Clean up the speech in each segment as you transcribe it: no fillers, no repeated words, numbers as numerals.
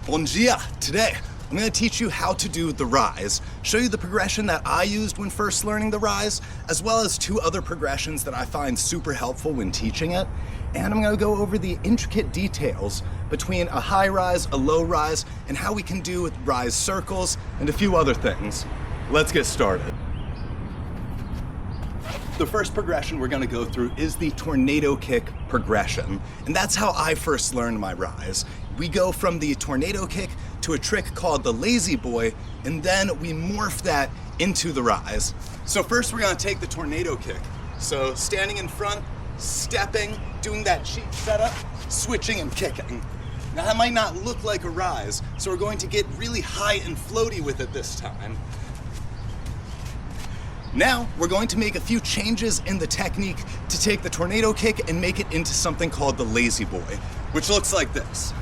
Bon dia! Today, I'm going to teach you how to do the Raiz, show you the progression that I used when first learning the Raiz, as well as 2 other progressions that I find super helpful when teaching it. And I'm going to go over the intricate details between a high rise, a low rise, and how we can do Raiz circles, and a few other things. Let's get started. The first progression we're going to go through is the tornado kick progression, and that's how I first learned my Raiz. We go from the tornado kick to a trick called the lazy boy, and then we morph that into the Raiz. So first we're going to take the tornado kick. So standing in front, stepping, doing that cheat setup, switching and kicking. Now that might not look like a Raiz, so we're going to get really high and floaty with it this time. Now, we're going to make a few changes in the technique to take the tornado kick and make it into something called the lazy boy, which looks like this.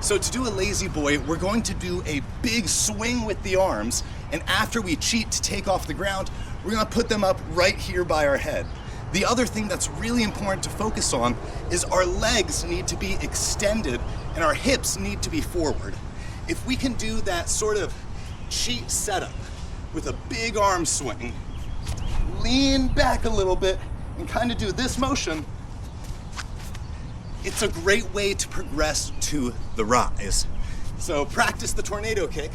So to do a lazy boy, we're going to do a big swing with the arms, and after we cheat to take off the ground, we're gonna put them up right here by our head. The other thing that's really important to focus on is our legs need to be extended and our hips need to be forward. If we can do that sort of cheat setup with a big arm swing, lean back a little bit and kind of do this motion, it's a great way to progress to the Raiz. So practice the tornado kick.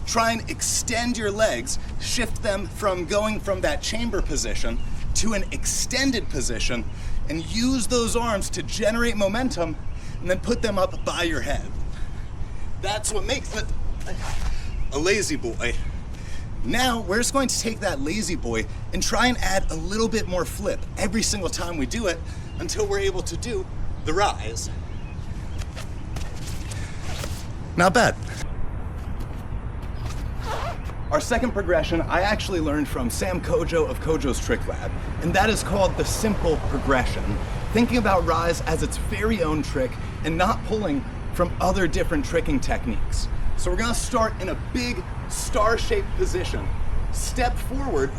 Try and extend your legs, shift them from going from that chamber position to an extended position, and use those arms to generate momentum and then put them up by your head. That's what makes it a lazy boy. Now, we're just going to take that lazy boy and try and add a little bit more flip every single time we do it until we're able to do the Raiz. Not bad. Our second progression I actually learned from Sam Kojo of Kojo's Trick Lab, and that is called the simple progression. Thinking about Raiz as its very own trick and not pulling from other different tricking techniques. So we're gonna start in a big star-shaped position, step forward,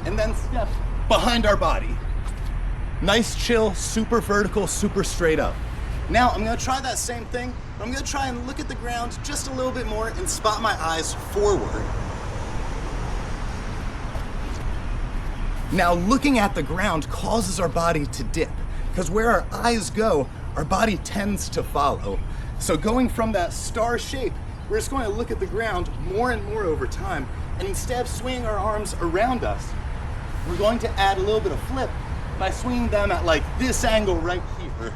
and then step behind our body. Nice, chill, super vertical, super straight up. Now I'm gonna try that same thing, but I'm gonna try and look at the ground just a little bit more and spot my eyes forward. Now looking at the ground causes our body to dip, because where our eyes go, our body tends to follow. So going from that star shape, we're just going to look at the ground more and more over time, and instead of swinging our arms around us, we're going to add a little bit of flip by swinging them at like this angle right here.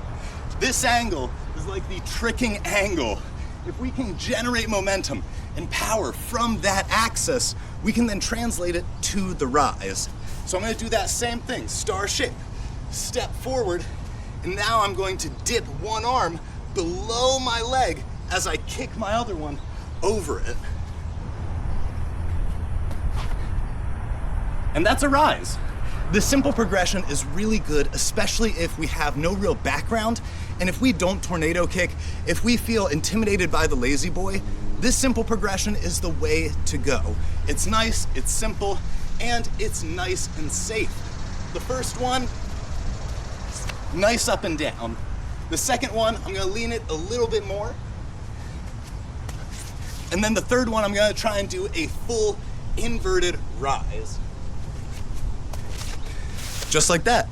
This angle is like the tricking angle. If we can generate momentum and power from that axis, we can then translate it to the Raiz. So I'm going to do that same thing, star shape, step forward, and now I'm going to dip one arm below my leg as I kick my other one over it. And that's a Raiz. This simple progression is really good, especially if we have no real background, and if we don't tornado kick, if we feel intimidated by the lazy boy, this simple progression is the way to go. It's nice, it's simple, and it's nice and safe. The first one, nice up and down. The second one, I'm gonna lean it a little bit more. And then the third one, I'm gonna try and do a full inverted Raiz. Just like that.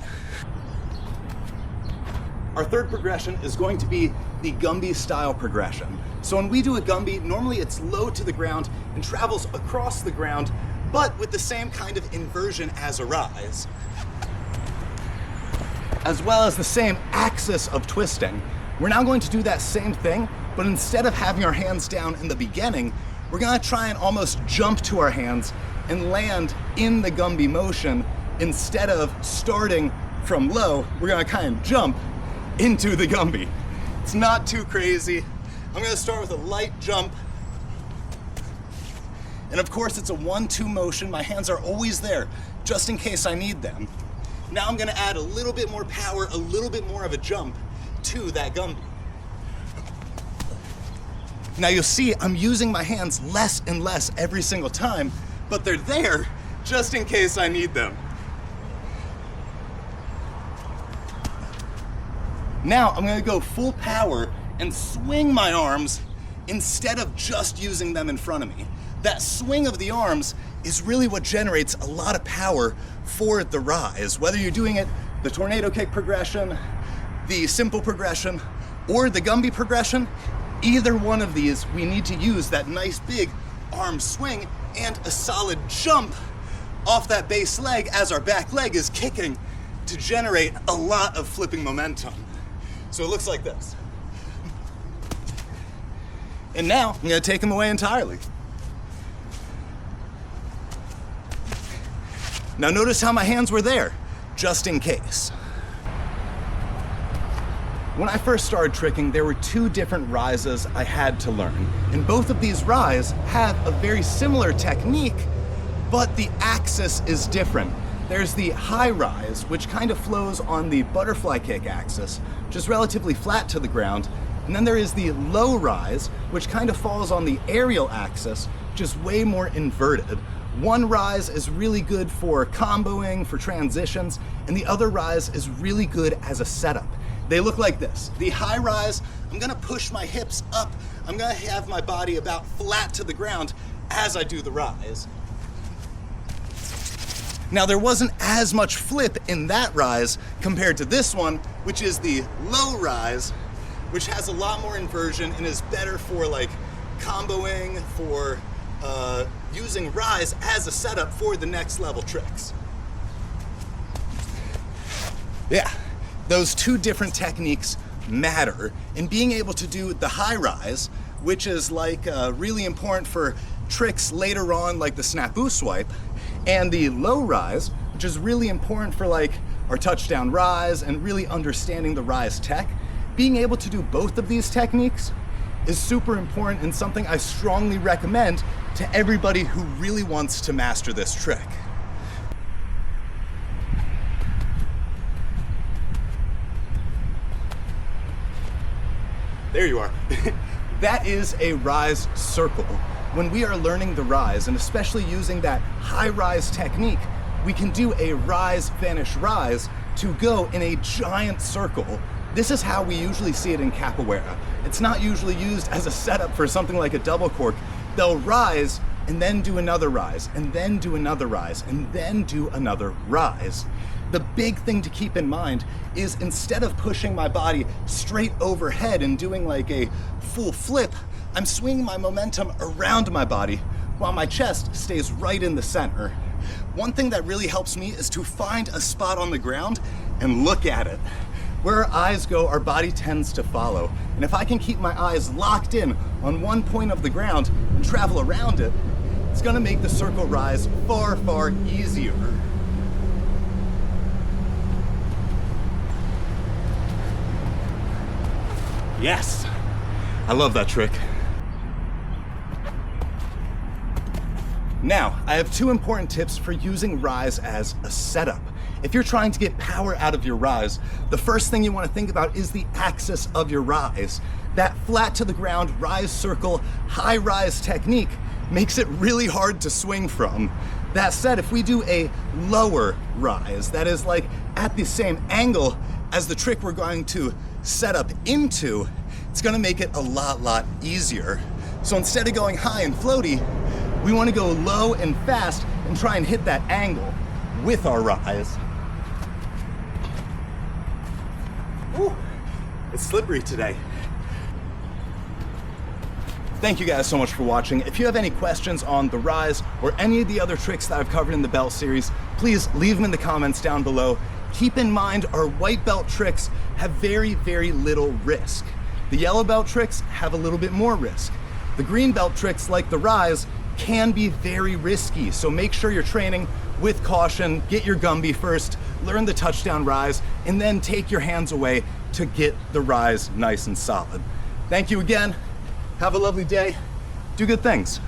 Our third progression is going to be the Gumby style progression. So when we do a Gumby, normally it's low to the ground and travels across the ground, but with the same kind of inversion as a Raiz, as well as the same axis of twisting. We're now going to do that same thing, but instead of having our hands down in the beginning, we're gonna try and almost jump to our hands and land in the Gumby motion. Instead of starting from low, we're gonna kind of jump into the Gumby. It's not too crazy. I'm gonna start with a light jump. And of course, it's a 1-2 motion. My hands are always there, just in case I need them. Now I'm gonna add a little bit more power, a little bit more of a jump to that Gumby. Now you'll see I'm using my hands less and less every single time, but they're there just in case I need them. Now I'm gonna go full power and swing my arms instead of just using them in front of me. That swing of the arms is really what generates a lot of power for the rise. Whether you're doing it the tornado kick progression, the simple progression, or the Gumby progression, either one of these, we need to use that nice big arm swing and a solid jump off that base leg as our back leg is kicking to generate a lot of flipping momentum. So it looks like this. And now I'm gonna take them away entirely. Now notice how my hands were there, just in case. When I first started tricking, there were two different rises I had to learn. And both of these rises have a very similar technique, but the axis is different. There's the high rise, which kind of flows on the butterfly kick axis, which is relatively flat to the ground. And then there is the low rise, which kind of falls on the aerial axis, which is way more inverted. One rise is really good for comboing, for transitions, and the other rise is really good as a setup. They look like this. The high rise, I'm gonna push my hips up. I'm gonna have my body about flat to the ground as I do the rise. Now there wasn't as much flip in that rise compared to this one, which is the low rise, which has a lot more inversion and is better for like comboing, for using rise as a setup for the next level tricks. Yeah, those two different techniques matter, and being able to do the high rise, which is like really important for tricks later on like the snafu swipe, and the low rise, which is really important for like our touchdown rise and really understanding the rise tech. Being able to do both of these techniques is super important and something I strongly recommend to everybody who really wants to master this trick. There you are. That is a rise circle. When we are learning the rise, and especially using that high rise technique, we can do a rise, vanish, rise to go in a giant circle. This is how we usually see it in capoeira. It's not usually used as a setup for something like a double cork. They'll rise and then do another rise, and then do another rise, and then do another rise. The big thing to keep in mind is instead of pushing my body straight overhead and doing like a full flip, I'm swinging my momentum around my body while my chest stays right in the center. One thing that really helps me is to find a spot on the ground and look at it. Where our eyes go, our body tends to follow. And if I can keep my eyes locked in on one point of the ground and travel around it, it's gonna make the circle rise far, far easier. Yes, I love that trick. Now, I have two important tips for using rise as a setup. If you're trying to get power out of your rise, the first thing you want to think about is the axis of your rise. That flat to the ground rise circle, high rise technique makes it really hard to swing from. That said, if we do a lower rise, that is like at the same angle as the trick we're going to set up into, it's gonna make it a lot easier. So instead of going high and floaty, we want to go low and fast and try and hit that angle with our rise. Ooh, it's slippery today. Thank you guys so much for watching. If you have any questions on the rise or any of the other tricks that I've covered in the belt series, please leave them in the comments down below. Keep in mind our white belt tricks have very little risk. The yellow belt tricks have a little bit more risk. The green belt tricks like the rise can be very risky, so make sure you're training with caution. Get your Gumby first, learn the touchdown rise, and then take your hands away to get the rise nice and solid. Thank you again. Have a lovely day. Do good things.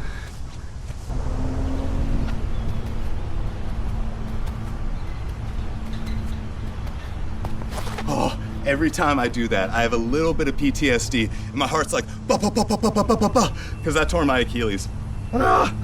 Oh, every time I do that, I have a little bit of PTSD, and my heart's like, ba ba ba ba ba ba ba ba, because I tore my Achilles. Ah!